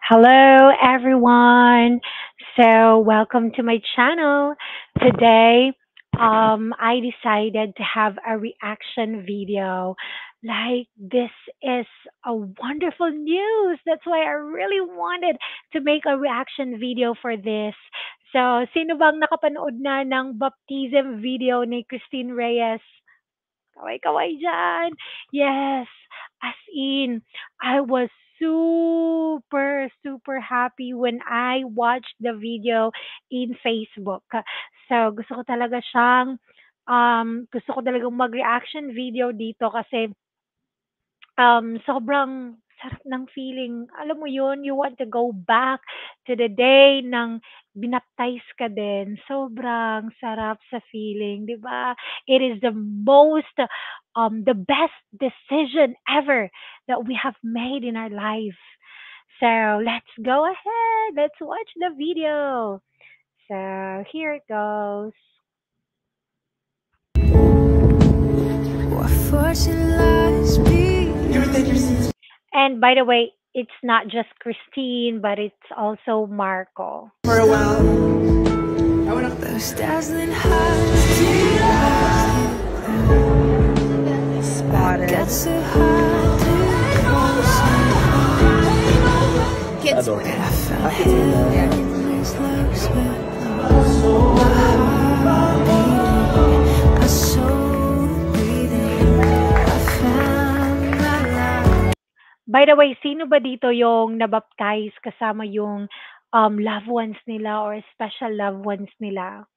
Hello, everyone. So, welcome to my channel. Today, I decided to have a reaction video. Like, this is a wonderful news. That's why I really wanted to make a reaction video for this. So, sino bang nakapanood na ng baptism video ni Christine Reyes? Kaway-kaway dyan. Yes, as in, I was super, super happy when I watched the video in Facebook. So, gusto ko talagang mag-reaction video dito kasi sobrang sarap ng feeling. Alam mo yun, you want to go back to the day ng binaptize ka din. Sobrang sarap sa feeling, 'di ba? It is the best decision ever that we have made in our life. So, let's go ahead. Let's watch the video. So, here it goes. What fortune lies beyond. And by the way, it's not just Christine, but it's also Marco. For a while, those dazzling highs got so hard to kids Adult. I found his looks with my heart beating, my soul breathing. I found my life. By the way, sino ba dito yung nabaptize kasama yung loved ones nila or special loved ones nila?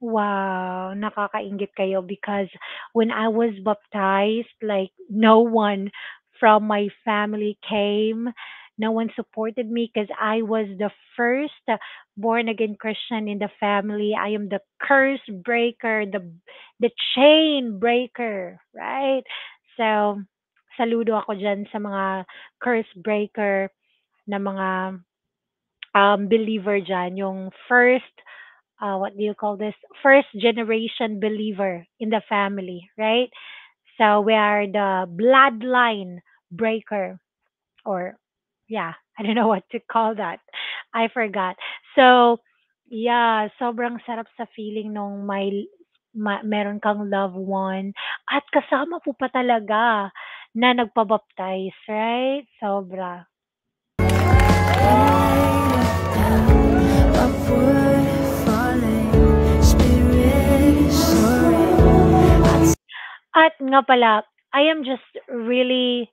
Wow, nakakainggit kayo because when I was baptized, like no one from my family came. No one supported me because I was the first born again Christian in the family. I am the curse breaker, the chain breaker, right? So, saludo ako dyan sa mga curse breaker na mga believer dyan. Yung first what do you call this? First generation believer in the family, right? So we are the bloodline breaker, or yeah, I don't know what to call that. I forgot. So yeah, sobrang sarap sa feeling nung meron kang loved one at kasama po pa talaga na nagpabaptize, right? Sobra. Upward falling, spirit soaring. At nga pala, I am just really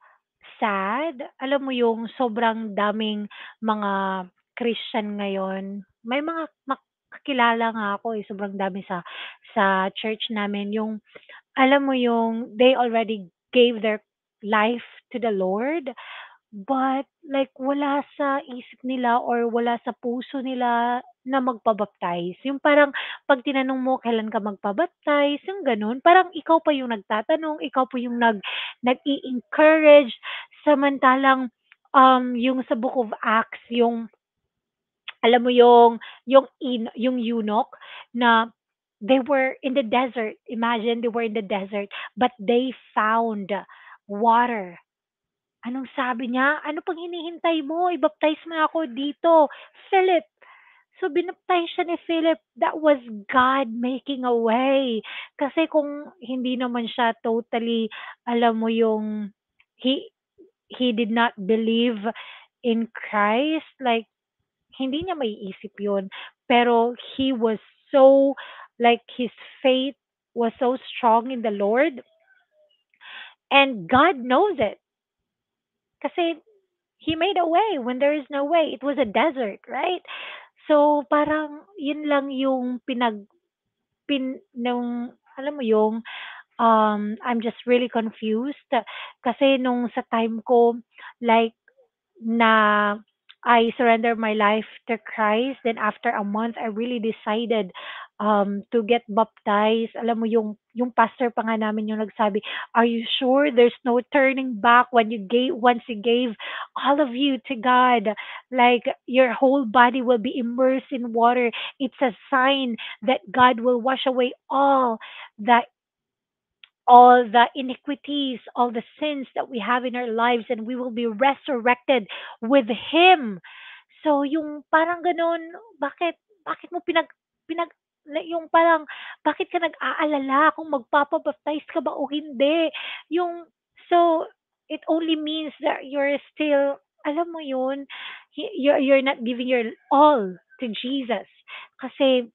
sad. Alam mo yung sobrang daming mga Christian ngayon. May mga kakilala nga ako eh, sobrang dami sa church namin. Yung alam mo yung they already gave their life to the Lord. But like wala sa isip nila or wala sa puso nila na magpa-baptize. Yung parang 'pag tinanong mo kailan ka magpa-baptize, yung gano'n. Parang ikaw pa yung nagtatanong, ikaw pa yung nag-i-encourage. Samantalang, yung sa Book of Acts, yung alam mo yung eunuch na they were in the desert. Imagine they were in the desert, but they found water. Anong sabi niya? "Ano pang hinihintay mo? I-baptize mo na ako dito, Philip." So, binaptize siya ni Philip. That was God making a way. Kasi kung hindi naman siya totally, alam mo yung, he, he did not believe in Christ, like, hindi niya maiisip yun. Pero he was so, like, his faith was so strong in the Lord. And God knows it. Kasi He made a way when there is no way. It was a desert, right? So, parang yun lang yung nung, alam mo yung, I'm just really confused. Kasi nung sa time ko, like, na I surrendered my life to Christ. Then after a month, I really decided to get baptized. Alam mo yung pastor pa nga namin yung nagsabi, "Are you sure there's no turning back when you gave once you gave all of you to God? Like your whole body will be immersed in water. It's a sign that God will wash away all that all the iniquities, all the sins that we have in our lives, and we will be resurrected with Him. So, yung parang ganun, bakit mo yung parang, bakit ka nag-aalala kung magpapabaptize ka ba o hindi? Yung, so, it only means that you're still, alam mo yun, you're not giving your all to Jesus. Kasi,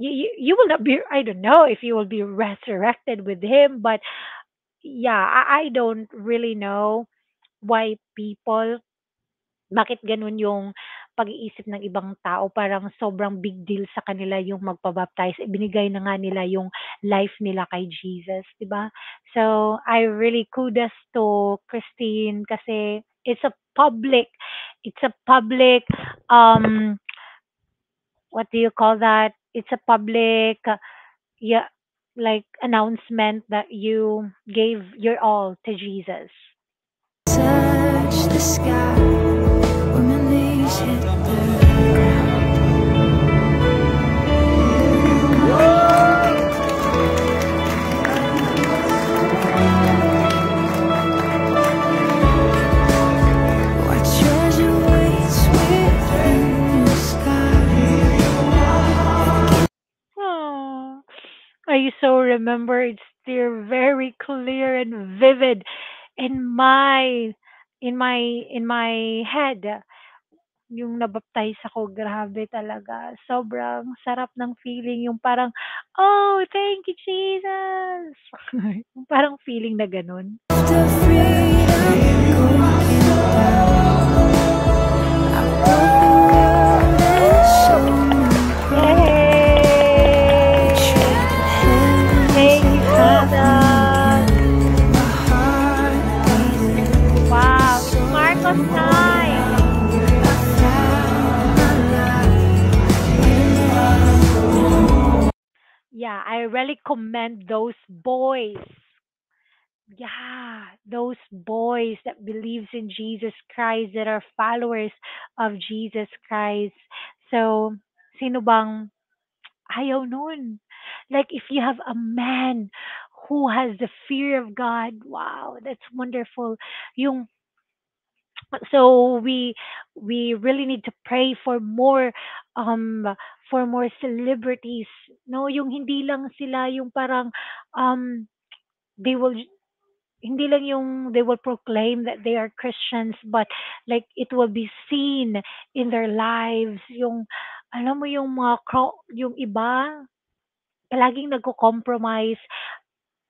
you will not be, I don't know if you will be resurrected with Him, but yeah, I don't really know why people, bakit ganun yung pag-iisip ng ibang tao, parang sobrang big deal sa kanila yung magpa-baptize, ibinigay na nga nila yung life nila kay Jesus, 'di ba? So, I really kudos to Christine kasi it's a public, um, what do you call that? It's a public, yeah, like announcement that you gave your all to Jesus. Touch the sky when my leaves hit the ground. What treasure waits within the sky? Oh, I so remember it's still very clear and vivid in my head. Yung nabaptize ako, grabe talaga. Sobrang sarap ng feeling, yung parang, oh, thank you, Jesus. Yung parang feeling na ganun. After freedom going down, I broke the world and showed me Yay! traded heavens Thank you, and Father. my heart beating. Wow, Marcos 9. I found my life. Yeah, I really commend those boys. Yeah, those boys that believes in Jesus Christ, that are followers of Jesus Christ. So, sino bang ayaw nun? Like, if you have a man who has the fear of God, wow, that's wonderful. Yung, so we really need to pray um for more celebrities, no, yung hindi lang sila yung parang um they will hindi lang yung they will proclaim that they are Christians, but like it will be seen in their lives. Yung alam mo yung yung iba laging nagko-compromise.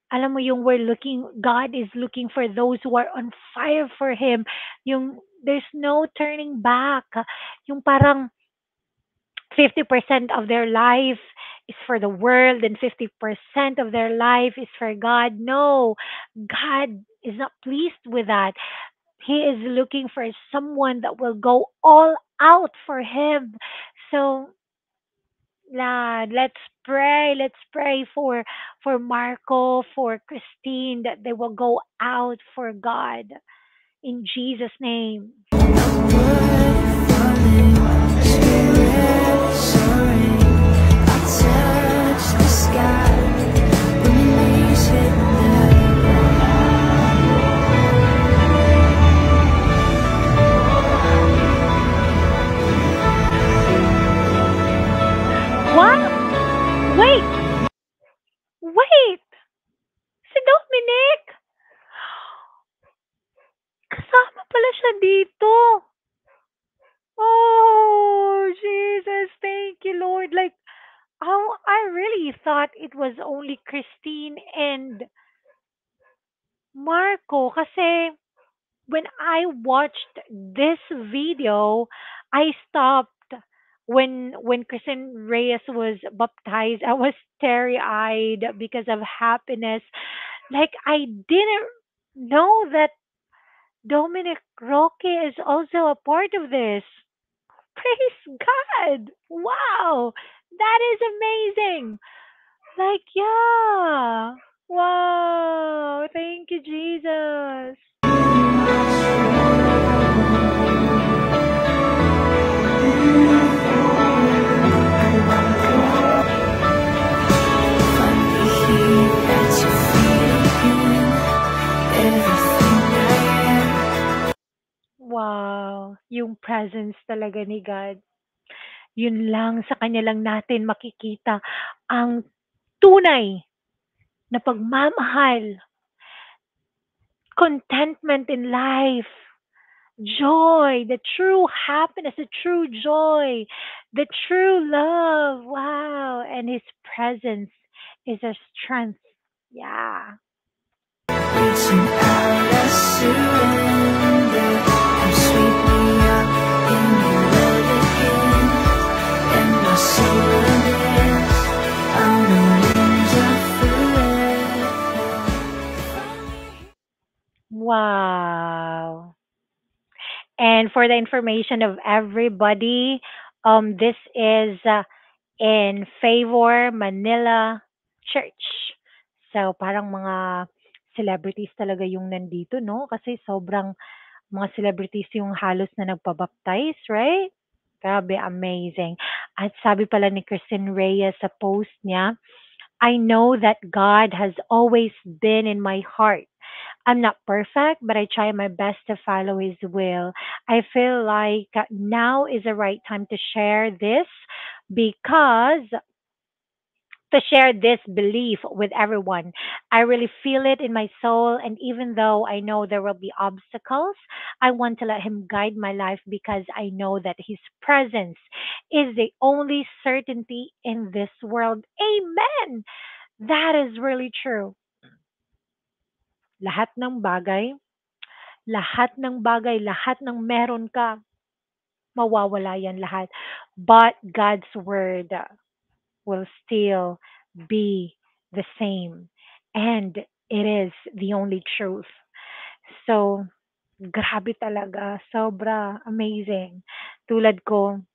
Alam mo yung God is looking for those who are on fire for Him. Yung there's no turning back. Yung parang 50% of their life is for the world and 50% of their life is for God. No, God is not pleased with that. He is looking for someone that will go all out for Him. So, let's pray. Let's pray for Marco, for Christine, that they will go out for God in Jesus' name. What? Wait, wait. Si Dominic. Kasama pala siya dito. Oh, Jesus, thank you, Lord. Like, oh, I really thought it was only Christine and Marco. Kasi when I watched this video, I stopped when Christine Reyes was baptized. I was teary-eyed because of happiness. Like, I didn't know that Dominic Roque is also a part of this. Praise God! Wow! That is amazing! Like, yeah! Wow! Thank you, Jesus! yung presence talaga ni God. Yun lang, sa kanya lang natin makikita ang tunay na pagmamahal, contentment in life, joy, the true happiness, the true joy, the true love. Wow. And His presence is our strength. Yeah. Reaching out, I surrender. Come sweep me up in your love again. And my soul lives on the wings of forever. Wow. And for the information of everybody, this is in Favor Manila Church. So, parang mga celebrities talaga yung nandito, no? Kasi sobrang mga celebrities yung halos na nagpabaptize, right? Grabe, amazing. At sabi pala ni Christine Reyes sa post niya, I know that God has always been in my heart. I'm not perfect, but I try my best to follow His will. I feel like now is the right time because to share this belief with everyone. I really feel it in my soul, and even though I know there will be obstacles, I want to let Him guide my life because I know that His presence is the only certainty in this world. Amen. That is really true. Lahat ng bagay, lahat ng meron ka, mawawala yan lahat. But God's word will still be the same. And it is the only truth. So, grabe talaga. Sobra amazing. Tulad ko,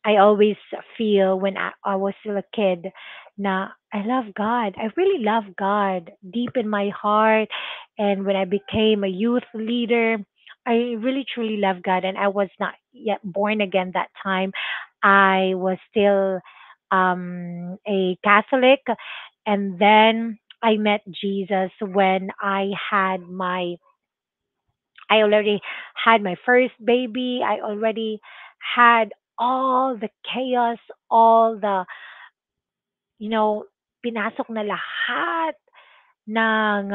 I always feel when I was still a kid na I love God. I really love God deep in my heart. And when I became a youth leader, I really truly love God. And I was not yet born again that time. I was still a Catholic. And then I met Jesus when I already had my first baby. I already had all the chaos, all the, you know, pinasok na lahat ng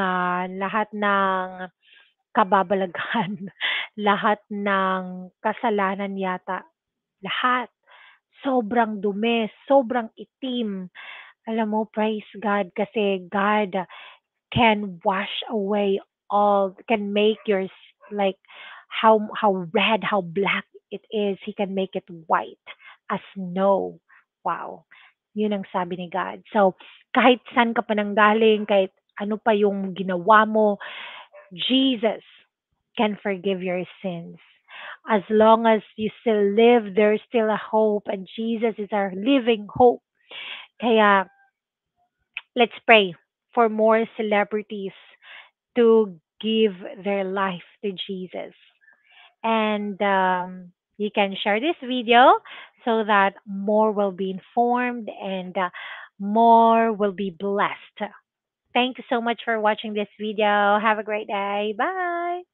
kababalaghan, lahat ng kasalanan yata, lahat. Sobrang dumi, sobrang itim. Alam mo, praise God kasi God can wash away all, can make yours like how red, how black it is. He can make it white as snow. Wow. Yun ang sabi ni God. So, kahit saan ka pa nanggaling, kahit ano pa yung ginawa mo, Jesus can forgive your sins. As long as you still live, there's still a hope, and Jesus is our living hope. Kaya, let's pray for more celebrities to give their life to Jesus. And you can share this video so that more will be informed and more will be blessed. Thank you so much for watching this video. Have a great day. Bye.